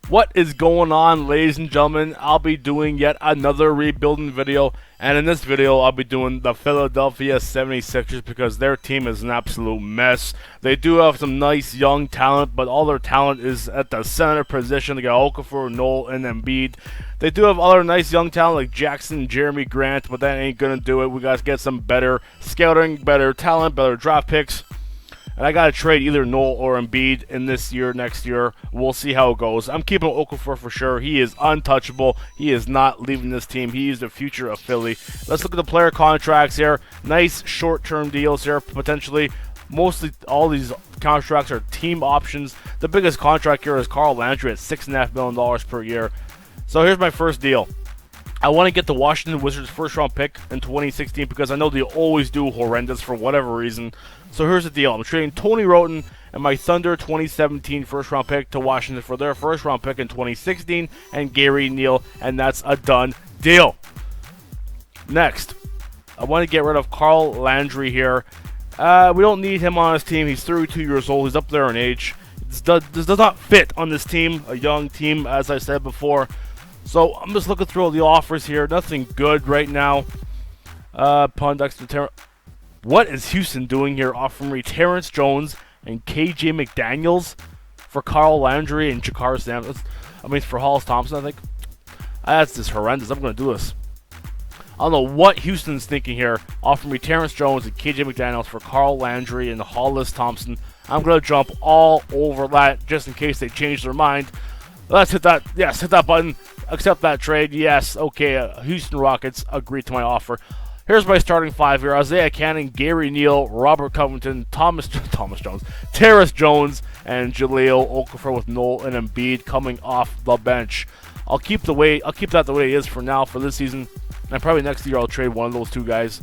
What is going on, ladies and gentlemen? I'll be doing yet another rebuilding video, and in this video I'll be doing the Philadelphia 76ers because their team is an absolute mess. They do have some nice young talent, but all their talent is at the center position. They got Okafor, Noel, and Embiid. They do have other nice young talent like Jackson, Jeremy Grant, but that ain't gonna do it. We gotta get some better scouting, better talent, better draft picks. And I got to trade either Noel or Embiid in this year, next year. We'll see how it goes. I'm keeping Okafor for sure. He is untouchable. He is not leaving this team. He is the future of Philly. Let's look at the player contracts here. Nice short-term deals here, potentially. Mostly all these contracts are team options. The biggest contract here is Carl Landry at $6.5 million per year. So here's my first deal. I want to get the Washington Wizards first-round pick in 2016 because I know they always do horrendous for whatever reason. So here's the deal. I'm trading Tony Roten and my Thunder 2017 first-round pick to Washington for their first-round pick in 2016 and Gary Neal, and that's a done deal. Next, I want to get rid of Carl Landry here. We don't need him on his team. He's 32 years old. He's up there in age. This does not fit on this team, a young team, as I said before. So I'm just looking through all the offers here. Nothing good right now. What is Houston doing here? Offering me Terrence Jones and KJ McDaniels for Carl Landry and Jakar Sampson. For Hollis Thompson, I think. That's just horrendous. I'm going to do this. I don't know what Houston's thinking here. Offering me Terrence Jones and KJ McDaniels for Carl Landry and Hollis Thompson. I'm going to jump all over that just in case they change their mind. Let's hit that. Yes, hit that button. Accept that trade. Yes. Okay. Houston Rockets agreed to my offer. Here's my starting five here. Isaiah Cannon, Gary Neal, Robert Covington, Thomas Jones, Terrence Jones, and Jahlil Okafor with Noel and Embiid coming off the bench. I'll keep that the way it is for now for this season. And probably next year I'll trade one of those two guys.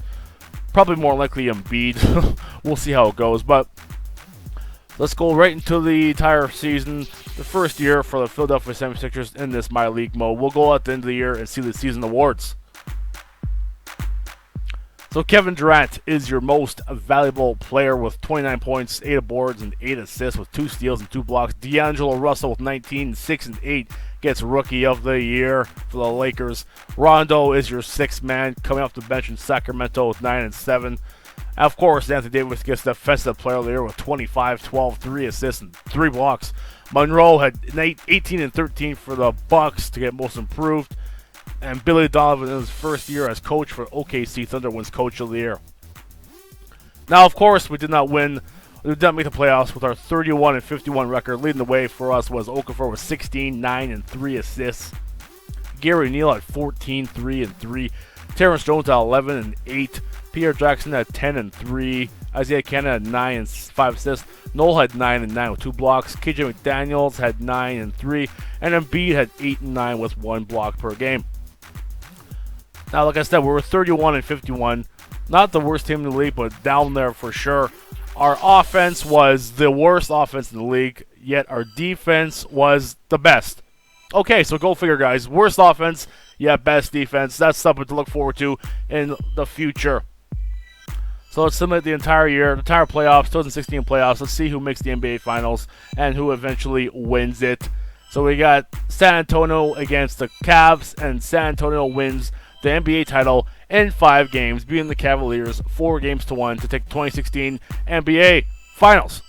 Probably more likely Embiid. We'll see how it goes. But let's go right into the entire season. The first year for the Philadelphia 76ers in this My League mode. We'll go at the end of the year and see the season awards. So Kevin Durant is your most valuable player with 29 points, 8 boards, and 8 assists with 2 steals and 2 blocks. D'Angelo Russell with 19, 6, and 8 gets Rookie of the Year for the Lakers. Rondo is your 6th man coming off the bench in Sacramento with 9 and 7. And of course, Anthony Davis gets Defensive Player of the Year with 25, 12, 3 assists, and 3 blocks. Monroe had 18 and 13 for the Bucks to get Most Improved. And Billy Donovan in his first year as coach for OKC Thunder wins Coach of the Year. Now, of course, we did not win. We did not make the playoffs with our 31 and 51 record. Leading the way for us was Okafor with 16, 9, and 3 assists. Gary Neal at 14, 3, and 3. Terrence Jones at 11 and 8. Pierre Jackson at 10 and 3. Isaiah Cannon had 9 and 5 assists. Noel had 9 and 9 with 2 blocks. KJ McDaniels had 9 and 3. And Embiid had 8 and 9 with 1 block per game. Now, like I said, we were 31 and 51. Not the worst team in the league, but down there for sure. Our offense was the worst offense in the league, yet our defense was the best. Okay, so go figure, guys. Worst offense, yet best defense. That's something to look forward to in the future. So let's simulate the entire year, the entire playoffs, 2016 playoffs. Let's see who makes the NBA Finals and who eventually wins it. So we got San Antonio against the Cavs, and San Antonio wins the NBA title in 5 games, beating the Cavaliers 4-1 to take the 2016 NBA Finals.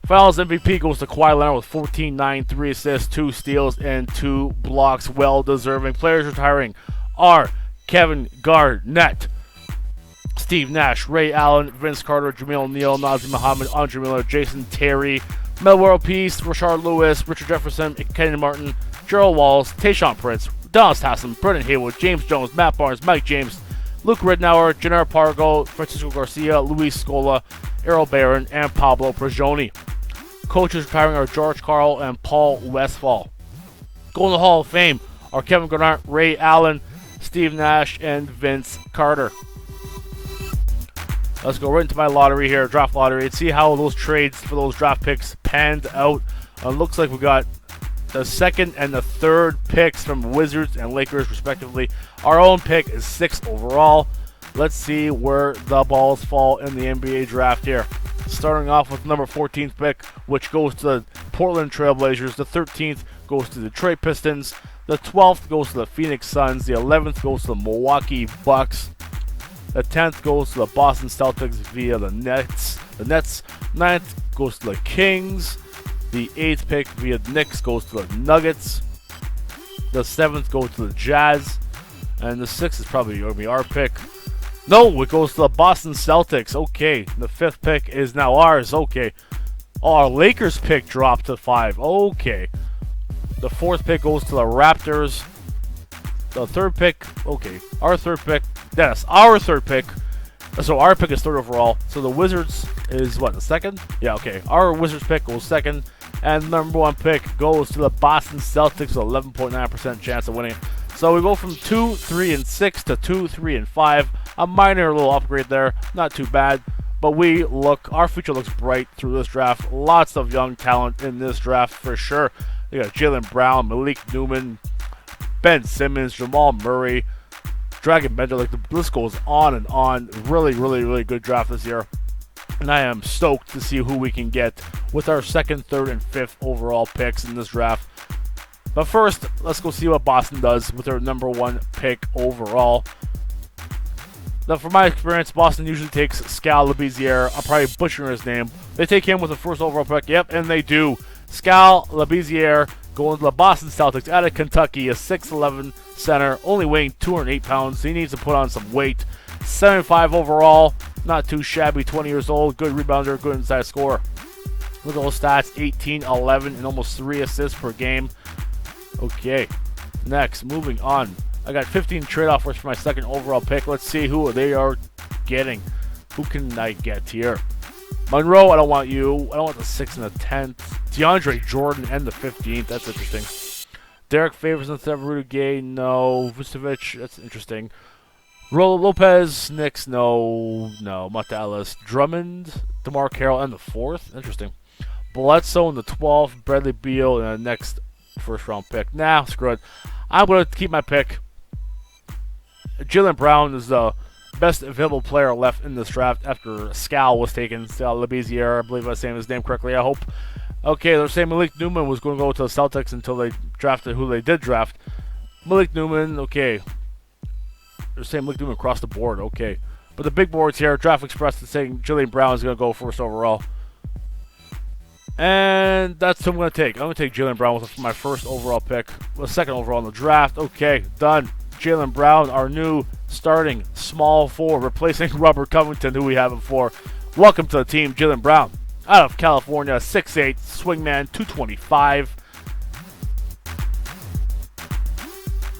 Finals MVP goes to Kawhi Leonard with 14, 9, 3 assists, 2 steals, and 2 blocks. Well-deserving. Players retiring are Kevin Garnett, Steve Nash, Ray Allen, Vince Carter, Jamil O'Neal, Nazir Muhammad, Andre Miller, Jason Terry, Mel World Peace, Rashard Lewis, Richard Jefferson, Kenny Martin, Gerald Wallace, Tayshaun Prince, Dallas Tassim, Brendan Haywood, James Jones, Matt Barnes, Mike James, Luke Ridnour, Jannere Pargo, Francisco Garcia, Luis Scola, Errol Barron, and Pablo Prigioni. Coaches retiring are George Karl and Paul Westphal. Going to the Hall of Fame are Kevin Garnett, Ray Allen, Steve Nash, and Vince Carter. Let's go right into my lottery here, draft lottery, and see how those trades for those draft picks panned out. Looks like we got the 2nd and the 3rd picks from Wizards and Lakers, respectively. Our own pick is 6th overall. Let's see where the balls fall in the NBA draft here. Starting off with number 14th pick, which goes to the Portland Trailblazers. The 13th goes to the Detroit Pistons. The 12th goes to the Phoenix Suns. The 11th goes to the Milwaukee Bucks. The 10th goes to the Boston Celtics via the Nets. The Nets. 9th goes to the Kings. The 8th pick via the Knicks goes to the Nuggets. The 7th goes to the Jazz. And the 6th is probably going to be our pick. No, it goes to the Boston Celtics. Okay, the 5th pick is now ours. Okay. Oh, our Lakers pick dropped to 5. Okay. The 4th pick goes to the Raptors. The 3rd pick, okay. Our 3rd pick, yes, our 3rd pick. So our pick is 3rd overall. So the Wizards is what, the 2nd? Yeah, okay. Our Wizards pick goes 2nd. And number 1 pick goes to the Boston Celtics with 11.9% chance of winning it. So we go from 2, 3, and 6 to 2, 3, and 5. A minor little upgrade there, not too bad. But our future looks bright through this draft. Lots of young talent in this draft for sure. You got Jaylen Brown, Malik Newman, Ben Simmons, Jamal Murray, Dragon Bender. Like the list goes on and on. Really, really, really good draft this year. And I am stoked to see who we can get with our 2nd, 3rd, and 5th overall picks in this draft. But first, let's go see what Boston does with their number 1 pick overall. Now, from my experience, Boston usually takes Skal Labissiere. I'm probably butchering his name. They take him with the 1st overall pick. Yep, and they do. Skal Labissiere going to the Boston Celtics out of Kentucky, a 6'11 center, only weighing 208 pounds. He needs to put on some weight. 75 overall, not too shabby, 20 years old, good rebounder, good inside scorer. Look at those stats, 18, 11, and almost 3 assists per game. Okay, next, moving on. I got 15 trade offers for my 2nd overall pick. Let's see who they are getting. Who can I get here? Monroe, I don't want you. I don't want the 6th and the 10th. DeAndre Jordan and the 15th. That's interesting. Derek Favors instead of Rudy Gay. No. Vucevic. That's interesting. Rolo Lopez. Knicks. No. No. Monta Ellis. Drummond. DeMar Carroll and the 4th. Interesting. Bledsoe in the 12th. Bradley Beal in the next 1st round pick. Nah, screw it. I'm going to keep my pick. Jaylen Brown is the best available player left in this draft after Skal was taken. Skal Labissiere, I believe I'm saying his name correctly, I hope. Okay, they're saying Malik Newman was going to go to the Celtics until they drafted who they did draft. Malik Newman, okay. They're saying Malik Newman across the board, okay. But the big boards here, Draft Express is saying Jaylen Brown is going to go 1st overall. And that's who I'm going to take. I'm going to take Jaylen Brown with my 1st overall pick. The 2nd overall in the draft. Okay, done. Jaylen Brown, our new starting small forward, replacing Robert Covington, who we have him for. Welcome to the team, Jaylen Brown. Out of California, 6'8", swingman, 225.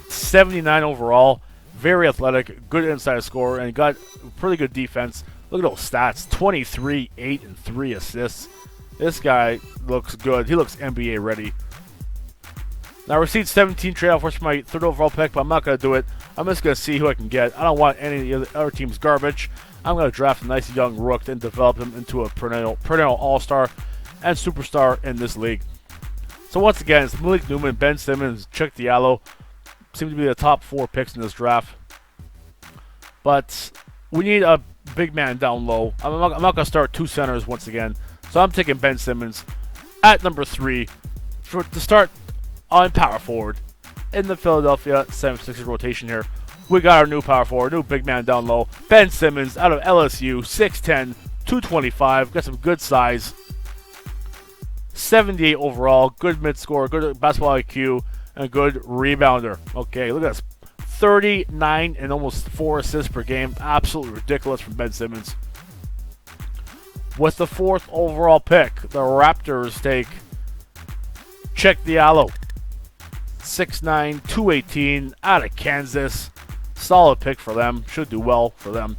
79 overall. Very athletic, good inside scorer, and got pretty good defense. Look at those stats. 23, 8, and 3 assists. This guy looks good. He looks NBA ready. Now, I received 17 trade offers for my 3rd overall pick, but I'm not going to do it. I'm just going to see who I can get. I don't want any of the other team's garbage. I'm going to draft a nice young rook and develop him into a perennial all-star and superstar in this league. So once again, it's Malik Newman, Ben Simmons, Chuck Diallo. Seem to be the top 4 picks in this draft. But we need a big man down low. I'm not going to start 2 centers once again. So I'm taking Ben Simmons at number 3 to start on power forward in the Philadelphia 76ers rotation here. We got our new power forward, new big man down low. Ben Simmons out of LSU, 6'10", 225. Got some good size. 78 overall, good mid-scorer, good basketball IQ, and good rebounder. Okay, look at this. 39 and almost 4 assists per game. Absolutely ridiculous from Ben Simmons. With the 4th overall pick, the Raptors take Chuck Diallo. 6'9", 218, out of Kansas. Solid pick for them. Should do well for them.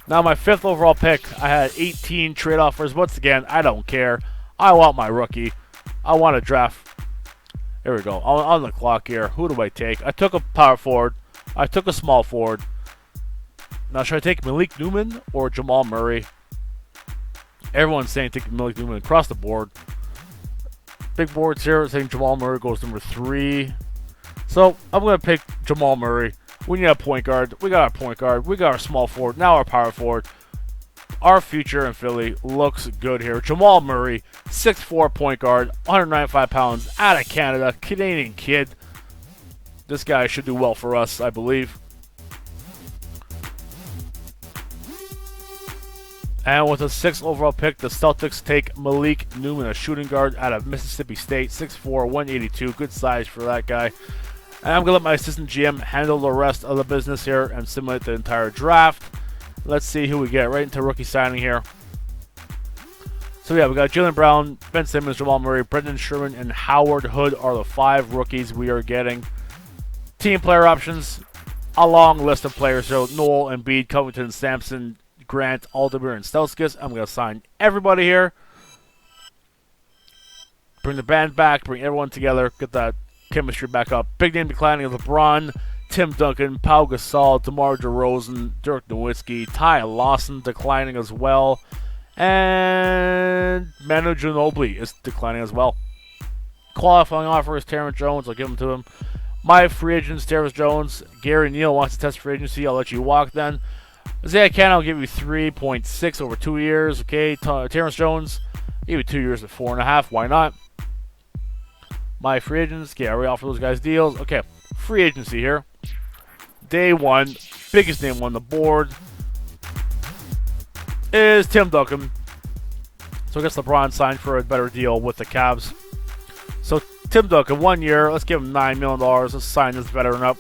Now, my 5th overall pick, I had 18 trade offers. Once again, I don't care. I want my rookie. I want to draft. Here we go. On the clock here. Who do I take? I took a power forward. I took a small forward. Now, should I take Malik Newman or Jamal Murray? Everyone's saying take Malik Newman across the board. Big boards here saying Jamal Murray goes number 3. So, I'm going to pick Jamal Murray. We need a point guard. We got our point guard. We got our small forward. Now our power forward. Our future in Philly looks good here. Jamal Murray, 6'4" point guard, 195 pounds, out of Canada, Canadian kid. This guy should do well for us, I believe. And with a 6th overall pick, the Celtics take Malik Newman, a shooting guard out of Mississippi State, 6'4", 182, good size for that guy. And I'm going to let my assistant GM handle the rest of the business here and simulate the entire draft. Let's see who we get right into rookie signing here. So yeah, we got Jaylen Brown, Ben Simmons, Jamal Murray, Brendan Sherman, and Howard Hood are the 5 rookies we are getting. Team player options, a long list of players. So Noel, Embiid, Covington, Sampson, Grant, Aldemir, and Stauskas. I'm going to sign everybody here. Bring the band back, bring everyone together, get that chemistry back up. Big name declining of LeBron, Tim Duncan, Pau Gasol, DeMar DeRozan, Dirk Nowitzki, Ty Lawson declining as well. And Manu Ginobili is declining as well. Qualifying offer is Terrence Jones. I'll give him to him. My free agents, Terrence Jones. Gary Neal wants to test free agency. I'll let you walk then. Isaiah Cannon, I'll give you 3.6 over 2 years. Okay, Terrence Jones, I'll give you 2 years at 4.5. Why not? My free agents, yeah, we offer those guys deals. Okay, free agency here. Day 1, biggest name on the board is Tim Duncan. So I guess LeBron signed for a better deal with the Cavs. So Tim Duncan, 1 year. Let's give him $9 million. Let's sign this veteran up.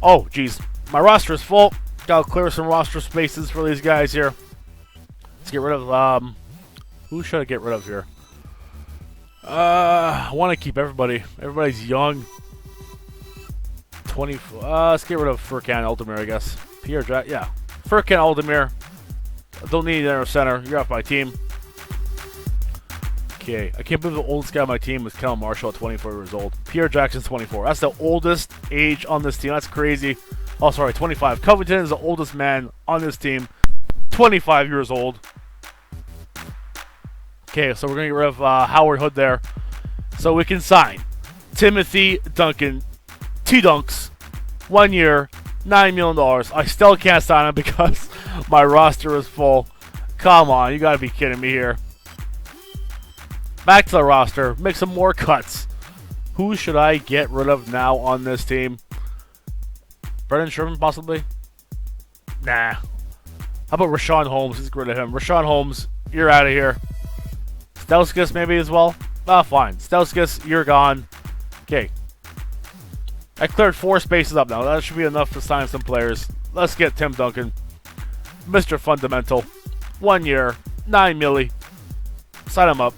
Oh, geez. My roster is full. Got to clear some roster spaces for these guys here. Let's get rid of, who should I get rid of here? I want to keep everybody. Everybody's young. 20. Let's get rid of Furkan Aldemir, I guess. Pierre Jack, yeah. Furkan Aldemir. Don't need another center. You're off my team. Okay, I can't believe the oldest guy on my team was Kellen Marshall at 24 years old. Pierre Jackson's 24. That's the oldest age on this team. That's crazy. Oh, sorry, 25. Covington is the oldest man on this team. 25 years old. Okay, so we're going to get rid of Howard Hood there. So we can sign Timothy Duncan, T-Dunks, 1 year, $9 million. I still can't sign him because my roster is full. Come on, you got to be kidding me here. Back to the roster. Make some more cuts. Who should I get rid of now on this team? Brendan Sherman, possibly? Nah. How about Rashawn Holmes? Let's get rid of him. Rashawn Holmes, you're out of here. Stauskas, maybe, as well? Ah, fine. Stauskas, you're gone. Okay. I cleared 4 spaces up now. That should be enough to sign some players. Let's get Tim Duncan. Mr. Fundamental. 1 year, $9 million. Sign him up.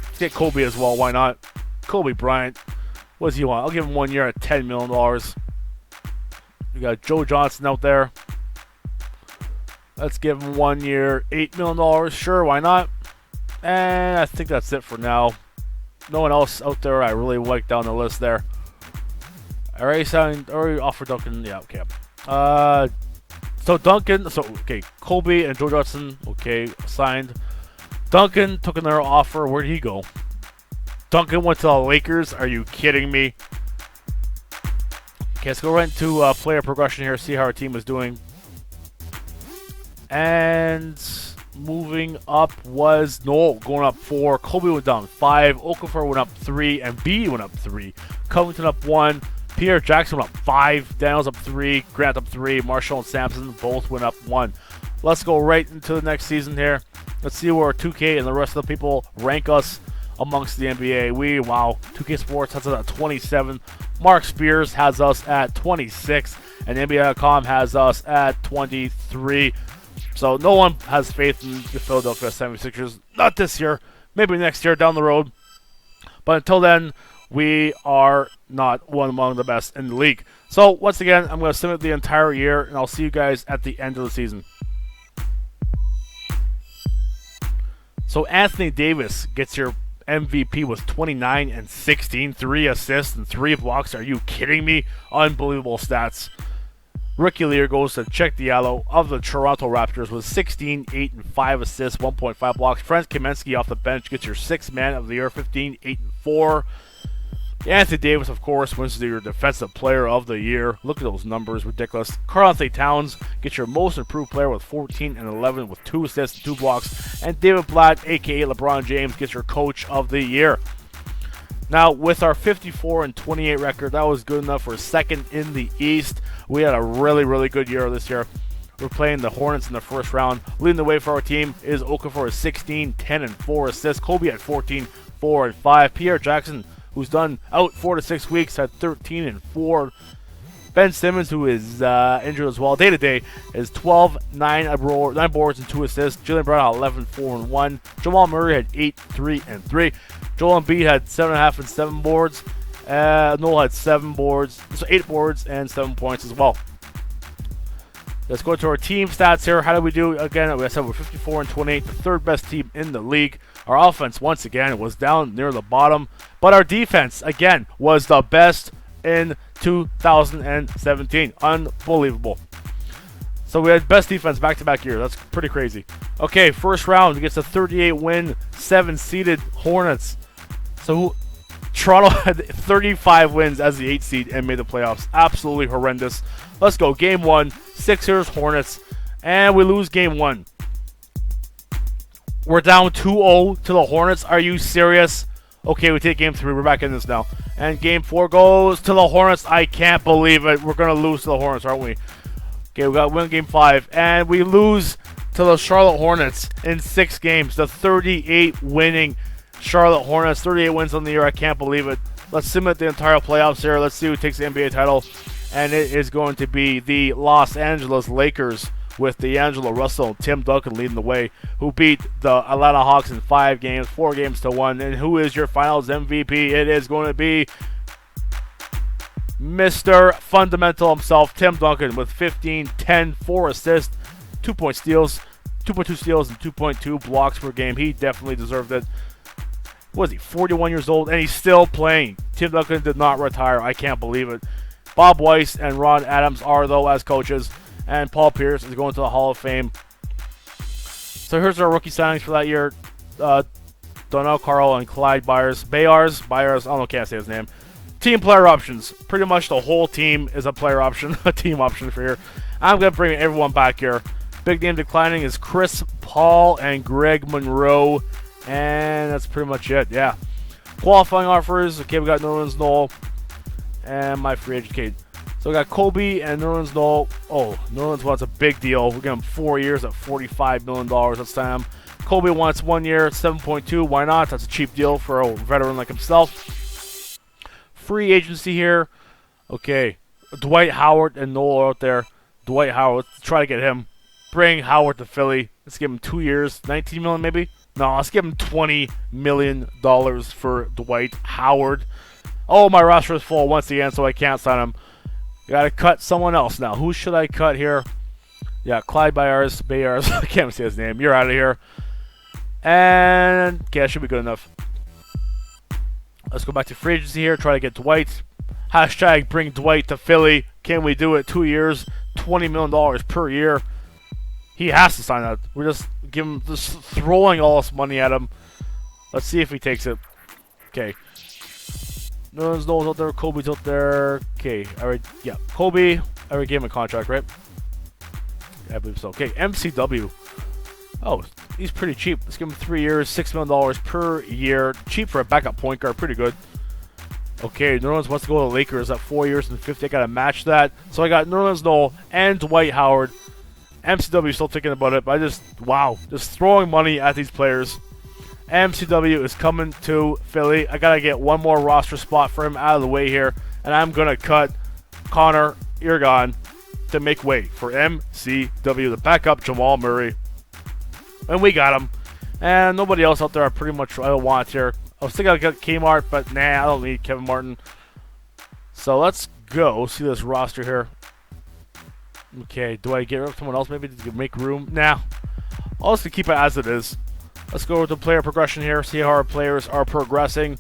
Let's get Kobe as well. Why not? Kobe Bryant. What does he want? I'll give him 1 year at $10 million. We got Joe Johnson out there. Let's give him 1 year, $8 million. Sure, why not? And I think that's it for now. No one else out there I really like down the list there. I already offered Duncan. Yeah, okay. So Duncan, okay, Kobe and Joe Johnson, okay, signed. Duncan took another offer. Where'd he go? Duncan went to the Lakers. Are you kidding me? Okay, let's go right into player progression here, see how our team is doing. And moving up was Noel going up 4. Kobe went down 5. Okafor went up 3. And B went up 3. Covington up 1. Pierre Jackson went up 5. Daniels up 3. Grant up 3. Marshall and Sampson both went up 1. Let's go right into the next season here. Let's see where 2K and the rest of the people rank us amongst the NBA. Wow, 2K Sports has us at 27. Mark Spears has us at 26. And NBA.com has us at 23. So no one has faith in the Philadelphia 76ers. Not this year. Maybe next year down the road. But until then, we are not one among the best in the league. So once again, I'm going to simulate the entire year, and I'll see you guys at the end of the season. So Anthony Davis gets your MVP with 29 and 16, 3 assists and 3 blocks. Are you kidding me? Unbelievable stats. Rookie of the year goes to Czech Diallo of the Toronto Raptors with 16, 8, and 5 assists, 1.5 blocks. Franz Kaminsky off the bench gets your 6th man of the year, 15, 8, and 4. Anthony Davis, of course, wins your Defensive Player of the Year. Look at those numbers, ridiculous. Karl-Anthony Towns gets your Most Improved Player with 14 and 11 with 2 assists and 2 blocks. And David Blatt, a.k.a. LeBron James, gets your Coach of the Year. Now, with our 54 and 28 record, that was good enough for second in the East. We had a really, really good year this year. We're playing the Hornets in the first round. Leading the way for our team is Okafor with 16, 10, and 4 assists. Kobe at 14, 4, and 5. Pierre Jackson, who's done out 4 to 6 weeks, had 13 and 4. Ben Simmons, who is injured as well, day-to-day, is 12, 9 boards, and 2 assists. Jaylen Brown had 11, 4, and 1. Jamal Murray had 8, 3, and 3. Joel Embiid had 7.5 and 7 boards. Noel had 7 boards, so 8 boards and 7 points as well. Let's go to our team stats here. How did we do? Again, I said we're 54 and 28, the third best team in the league. Our offense, once again, was down near the bottom, but our defense, again, was the best in 2017. Unbelievable. So we had best defense back-to-back year. That's pretty crazy. Okay, first round against a 38-win, 7-seeded Hornets. So Toronto had 35 wins as the 8th seed and made the playoffs. Absolutely horrendous. Let's go. Game 1, Sixers, Hornets, and we lose game 1. We're down 2-0 to the Hornets. Are you serious? Okay, we take game 3. We're back in this now. And game 4 goes to the Hornets. I can't believe it. We're going to lose to the Hornets, aren't we? Okay, we got win game 5. And we lose to the Charlotte Hornets in 6 games. The 38 winning Charlotte Hornets. 38 wins on the year. I can't believe it. Let's simulate the entire playoffs here. Let's see who takes the NBA title. And it is going to be the Los Angeles Lakers with D'Angelo Russell and Tim Duncan leading the way, who beat the Atlanta Hawks in 5 games, 4 games to 1. And who is your finals MVP? It is going to be Mr. Fundamental himself, Tim Duncan, with 15, 10, 4 assists, 2.2 steals, and 2.2 blocks per game. He definitely deserved it. What is he, 41 years old, and he's still playing. Tim Duncan did not retire. I can't believe it. Bob Weiss and Ron Adams are, though, as coaches, and Paul Pierce is going to the Hall of Fame. So here's our rookie signings for that year. Donnell Carl and Clyde Byers. Bayars, I don't know, can't say his name. Team player options. Pretty much the whole team is a player option, a team option for here. I'm going to bring everyone back here. Big name declining is Chris Paul and Greg Monroe. And that's pretty much it, yeah. Qualifying offers. Okay, we got Nerlens Noel and my free agent Kate. So we got Kobe and Nerlens Noel. Oh, Nerlens wants a big deal. We're getting 4 years at $45 million. Let's sign him. Kobe wants 1 year, 7.2. Why not? That's a cheap deal for a veteran like himself. Free agency here. Okay, Dwight Howard and Noel are out there. Dwight Howard, let's try to get him. Bring Howard to Philly. Let's give him 2 years, 19 million maybe. No, let's give him $20 million for Dwight Howard. Oh, my roster is full once again, so I can't sign him. Got to cut someone else now. Who should I cut here? Yeah, Clyde Bayars. I can't even say his name. You're out of here. And, okay, that should be good enough. Let's go back to free agency here. Try to get Dwight. Hashtag bring Dwight to Philly. Can we do it? 2 years, $20 million per year. He has to sign that. We're just throwing all this money at him. Let's see if he takes it. Okay. Nolan's out there. Kobe's out there. Okay. Yeah. Kobe. I already gave him a contract, right? Yeah, I believe so. Okay. MCW. Oh, he's pretty cheap. Let's give him 3 years, $6 million per year. Cheap for a backup point guard. Pretty good. Okay. Nerlens wants to go to the Lakers at 4 years and 50. I got to match that. So I got Nerlens Noel and Dwight Howard. MCW still thinking about it, but just throwing money at these players. MCW is coming to Philly. I got to get one more roster spot for him out of the way here, and I'm going to cut Connor Irgon to make way for MCW, the backup Jamal Murray. And we got him. And nobody else out there I pretty much I want here. I was thinking I'd get Kmart, but nah, I don't need Kevin Martin. So let's go see this roster here. Okay, do I get rid of someone else maybe to make room? Nah. I'll just keep it as it is. Let's go with the player progression here. See how our players are progressing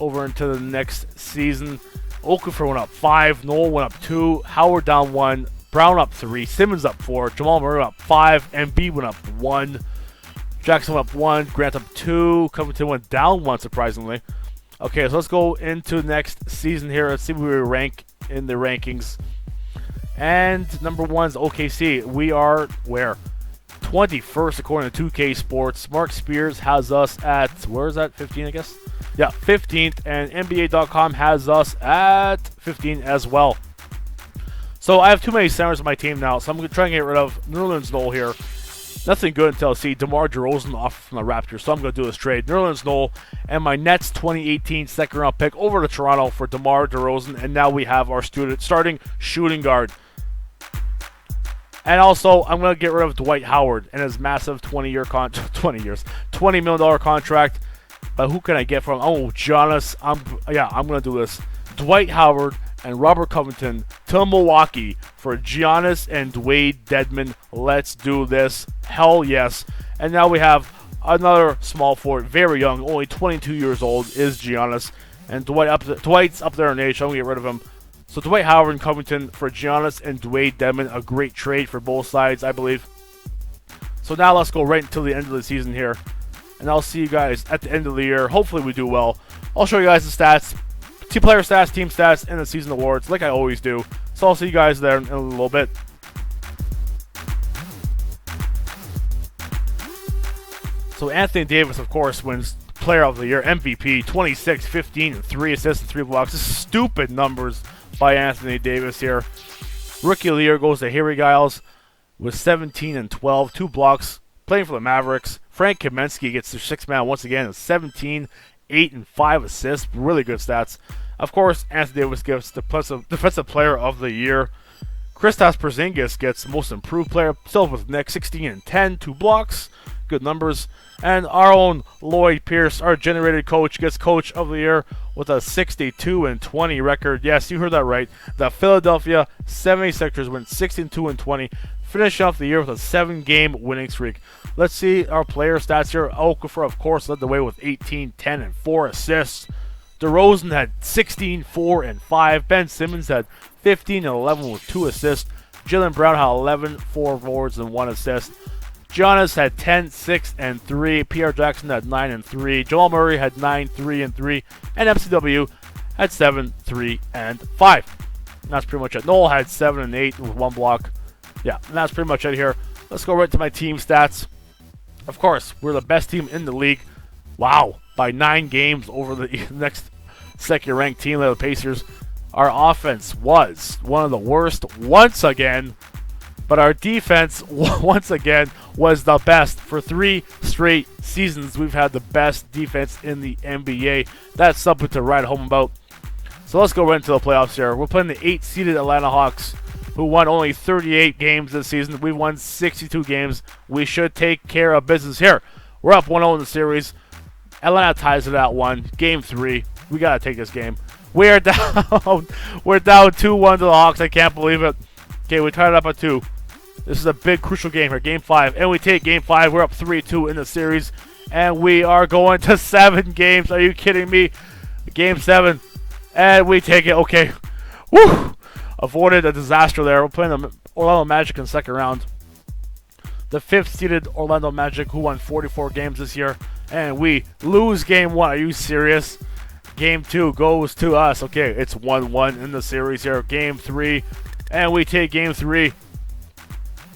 over into the next season. Okafor went up 5. Noel went up 2. Howard down 1. Brown up 3. Simmons up 4. Jamal Murray up 5. Embiid went up 1. Jackson went up 1. Grant up 2. Covington went down 1, surprisingly. Okay, so let's go into next season here. Let's see where we rank in the rankings. And number 1 is OKC. We are where? 21st according to 2K Sports. Mark Spears has us at, where is that? 15, I guess? Yeah, 15th. And NBA.com has us at 15 as well. So I have too many centers on my team now, so I'm going to try and get rid of Nerlens Noel here. Nothing good until I see DeMar DeRozan off from the Raptors, so I'm going to do this trade. Nerlens Noel and my Nets 2018 second-round pick over to Toronto for DeMar DeRozan, and now we have our starting shooting guard. And also, I'm going to get rid of Dwight Howard and his massive $20 million contract. But who can I get from? Oh, Giannis. I'm going to do this. Dwight Howard and Robert Covington to Milwaukee for Giannis and Dwayne Dedmon. Let's do this. Hell yes. And now we have another small forward, very young, only 22 years old, is Giannis. And Dwight's up there in age, so I'm going to get rid of him. So Dwight Howard and Covington for Giannis and Dwayne Dedmon, a great trade for both sides, I believe. So now let's go right until the end of the season here. And I'll see you guys at the end of the year. Hopefully we do well. I'll show you guys the stats, player stats, team stats, and the season awards, like I always do. So I'll see you guys there in a little bit. So Anthony Davis, of course, wins Player of the Year, MVP, 26, 15, and 3 assists and 3 blocks. This is stupid numbers by Anthony Davis here. Rookie of the Year goes to Harry Giles with 17 and 12, 2 blocks, playing for the Mavericks. Frank Kaminsky gets the 6th man once again with 17, 8, and 5 assists. Really good stats. Of course, Anthony Davis gets the Defensive Player of the Year. Kristaps Porzingis gets Most Improved Player, still with Nick, 16 and 10, 2 blocks. Good numbers. And our own Lloyd Pierce, our generated coach, gets Coach of the Year with a 62 and 20 record. Yes, you heard that right. The Philadelphia 76ers went 62 and 20, finishing off the year with a 7-game winning streak. Let's see our player stats here. Okafor, of course, led the way with 18, 10, and 4 assists. DeRozan had 16, 4, and 5. Ben Simmons had 15 and 11 with 2 assists. Jaylen Brown had 11, 4 boards, and 1 assist. Giannis had 10, 6, and 3. Pierre Jackson had 9 and 3. Jamal Murray had 9, 3, and 3. And MCW had 7, 3, and 5. And that's pretty much it. Noel had 7 and 8 with 1 block. Yeah, and that's pretty much it here. Let's go right to my team stats. Of course, we're the best team in the league. Wow, by 9 games over the next second-ranked team, the Pacers. Our offense was one of the worst once again. But our defense, once again, was the best. For 3 straight seasons, we've had the best defense in the NBA. That's something to write home about. So let's go right into the playoffs here. We're playing the 8-seeded Atlanta Hawks, who won only 38 games this season. We won 62 games. We should take care of business here. We're up 1-0 in the series. Atlanta ties it at 1. Game 3. We got to take this game. We're down. We're down 2-1 to the Hawks. I can't believe it. Okay, we tied it up at 2. This is a big, crucial game here, Game 5. And we take Game 5. We're up 3-2 in the series. And we are going to 7 games. Are you kidding me? Game 7. And we take it. Okay. Woo! Avoided a disaster there. We're playing the Orlando Magic in the second round. The 5th-seeded Orlando Magic, who won 44 games this year. And we lose Game 1. Are you serious? Game 2 goes to us. Okay, it's 1-1 in the series here. Game 3. And we take Game 3.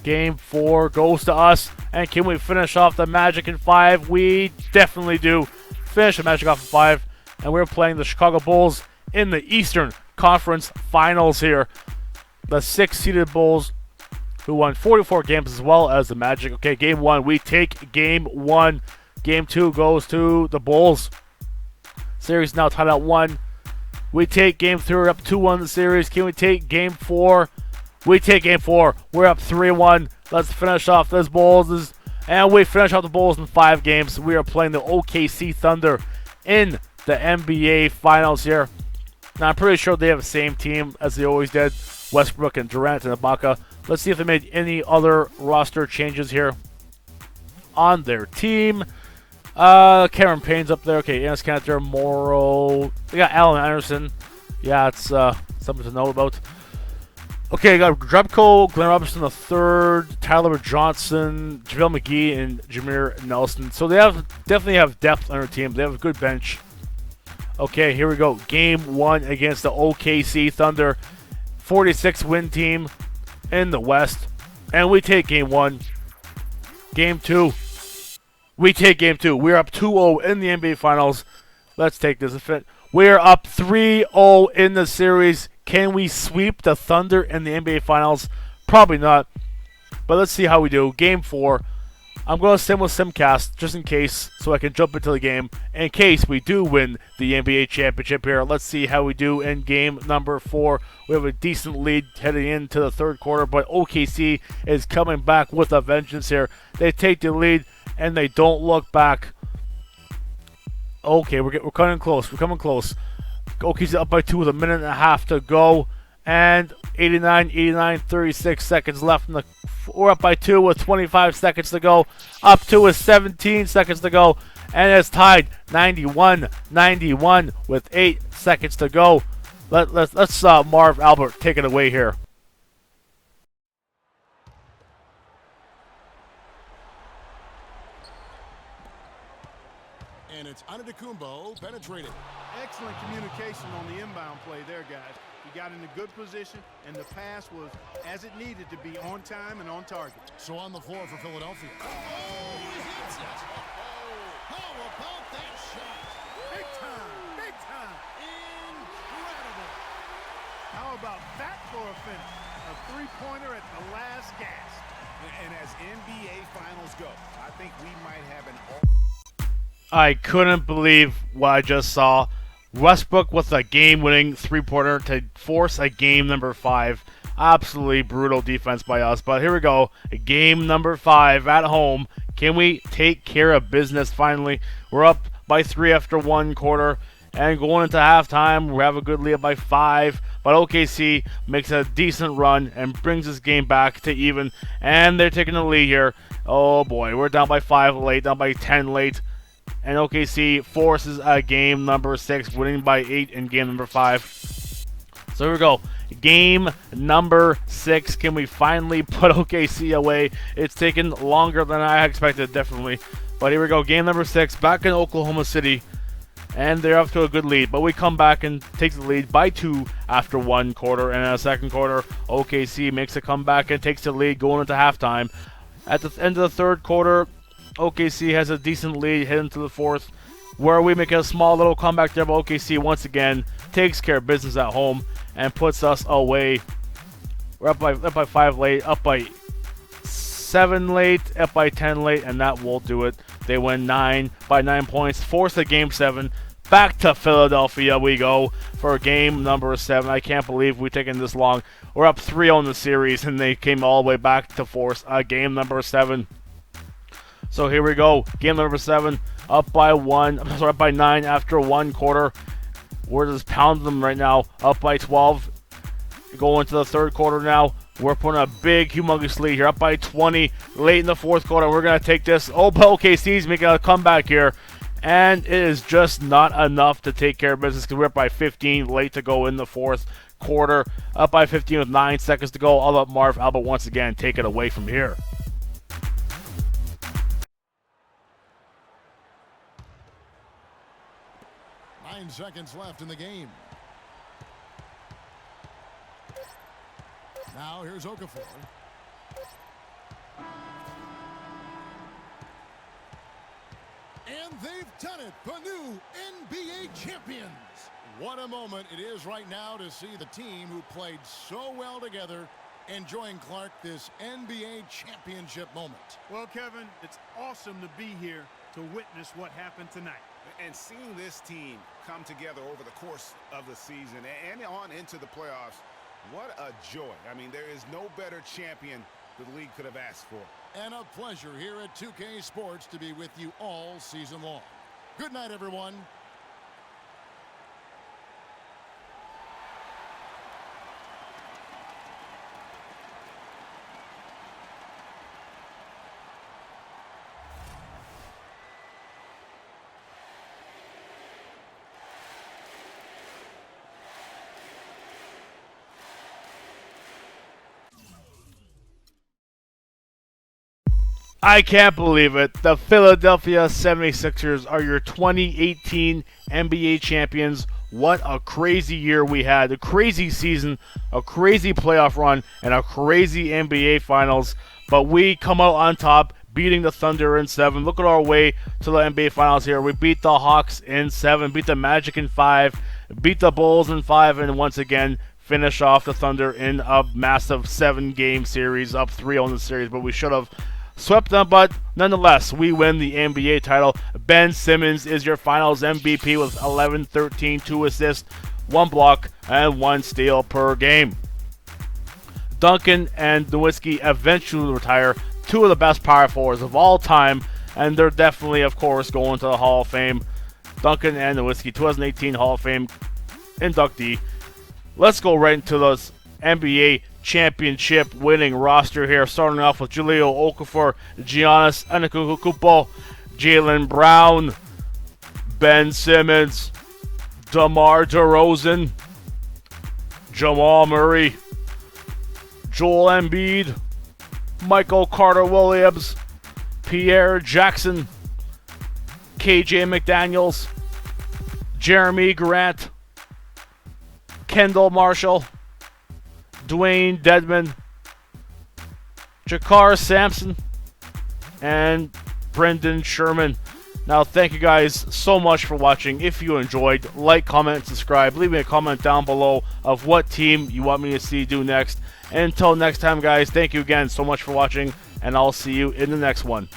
Game 4 goes to us. And can we finish off the Magic in 5? We definitely do. Finish the Magic off in 5. And we're playing the Chicago Bulls in the Eastern Conference Finals here. The 6th-seeded Bulls, who won 44 games as well as the Magic. Okay, Game 1. We take Game 1. Game 2 goes to the Bulls. Series now tied at 1. We take Game 3. We're up 2-1 in the series. Can we take Game 4? We take Game 4. We're up 3-1. Let's finish off this Bulls. And we finish off the Bulls in 5 games. We are playing the OKC Thunder in the NBA Finals here. Now, I'm pretty sure they have the same team as they always did. Westbrook and Durant and Ibaka. Let's see if they made any other roster changes here on their team. Cameron Payne's up there. Okay, Enes Kanter, Morrow. They got Allen Anderson. Yeah, it's something to know about. Okay, got Drebko, Glenn Robinson III, Tyler Johnson, JaVale McGee, and Jameer Nelson. So they definitely have depth on their team. They have a good bench. Okay, here we go. Game 1 against the OKC Thunder. 46 win team in the West. And we take Game 1. Game 2. We take Game 2. We're up 2-0 in the NBA Finals. Let's take this. We're up 3-0 in the series. Can we sweep the Thunder in the NBA Finals? Probably not. But let's see how we do. Game 4. I'm going to sim with Simcast just in case, so I can jump into the game in case we do win the NBA championship here. Let's see how we do in game number 4. We have a decent lead heading into the third quarter, but OKC is coming back with a vengeance here. They take the lead and they don't look back. Okay, we're coming close. We're coming close. OKC up by 2 with a minute and a half to go. And 89, 36 seconds left. We're up by 2 with 25 seconds to go. Up 2 with 17 seconds to go. And it's tied 91 with 8 seconds to go. Let's Marv Albert take it away here. And it's Antetokounmpo penetrated. Excellent communication on the inbound play there, guys. He got in a good position, and the pass was as it needed to be, on time and on target. So on the floor for Philadelphia. Oh, he hits it. Oh, how about that shot? Big time, big time. Incredible. How about that for a finish? A three-pointer at the last gasp. And as NBA Finals go, I think we might have an I couldn't believe what I just saw. Westbrook with a game-winning three-pointer to force a game number 5. Absolutely brutal defense by us. But here we go. Game number 5 at home. Can we take care of business finally? We're up by 3 after one quarter. And going into halftime, we have a good lead by 5. But OKC makes a decent run and brings this game back to even. And they're taking the lead here. Oh boy, we're down by 5 late, down by 10 late. And OKC forces a game number 6, winning by 8 in game number 5. So here we go. Game number 6. Can we finally put OKC away? It's taken longer than I expected, definitely. But here we go. Game number 6. Back in Oklahoma City. And they're up to a good lead. But we come back and take the lead by 2 after one quarter. And in the second quarter, OKC makes a comeback and takes the lead going into halftime. At the end of the third quarter, OKC has a decent lead heading to the fourth, where we make a small little comeback there, but OKC once again takes care of business at home and puts us away. We're up by 5 late, up by 7 late, up by 10 late, and that will do it. They win by 9 points, force a game 7. Back to Philadelphia we go for game number 7. I can't believe we've taken this long. We're up 3-0 in the series, and they came all the way back to force a game number 7. So here we go. Game number 7, up by 9 after one quarter. We're just pounding them right now. Up by 12. Going to the third quarter now. We're putting a big, humongous lead here. Up by 20 late in the fourth quarter. We're going to take this. Oh, OKC's making a comeback here. And it is just not enough to take care of business because we're up by 15 late to go in the fourth quarter. Up by 15 with 9 seconds to go. I'll let Marv Albert once again take it away from here. 9 seconds left in the game. Now here's Okafor. And they've done it, the new NBA champions. What a moment it is right now to see the team who played so well together enjoying, Clark, this NBA championship moment. Well, Kevin, it's awesome to be here to witness what happened tonight. And seeing this team come together over the course of the season and on into the playoffs, what a joy. I mean, there is no better champion the league could have asked for. And a pleasure here at 2K Sports to be with you all season long. Good night, everyone. I can't believe it. The Philadelphia 76ers are your 2018 NBA champions. What a crazy year we had. A crazy season, a crazy playoff run, and a crazy NBA Finals. But we come out on top, beating the Thunder in 7. Look at our way to the NBA Finals here. We beat the Hawks in 7, beat the Magic in 5, beat the Bulls in 5, and once again, finish off the Thunder in a massive 7-game series, up 3-0 in the series. But we should have swept them, but nonetheless, we win the NBA title. Ben Simmons is your Finals MVP with 11, 13, 2 assists, 1 block, and 1 steal per game. Duncan and Nowitzki eventually retire, 2 of the best power forwards of all time, and they're definitely, of course, going to the Hall of Fame. Duncan and Nowitzki, 2018 Hall of Fame inductee. Let's go right into this NBA championship winning roster here, starting off with Jahlil Okafor, Giannis Antetokounmpo, Jaylen Brown, Ben Simmons, DeMar DeRozan, Jamal Murray, Joel Embiid, Michael Carter-Williams, Pierre Jackson, KJ McDaniels, Jeremy Grant, Kendall Marshall, Dwayne Dedman, Jakar Sampson, and Brendan Sherman. Now, thank you guys so much for watching. If you enjoyed, like, comment, and subscribe. Leave me a comment down below of what team you want me to see do next. And until next time, guys, thank you again so much for watching, and I'll see you in the next one.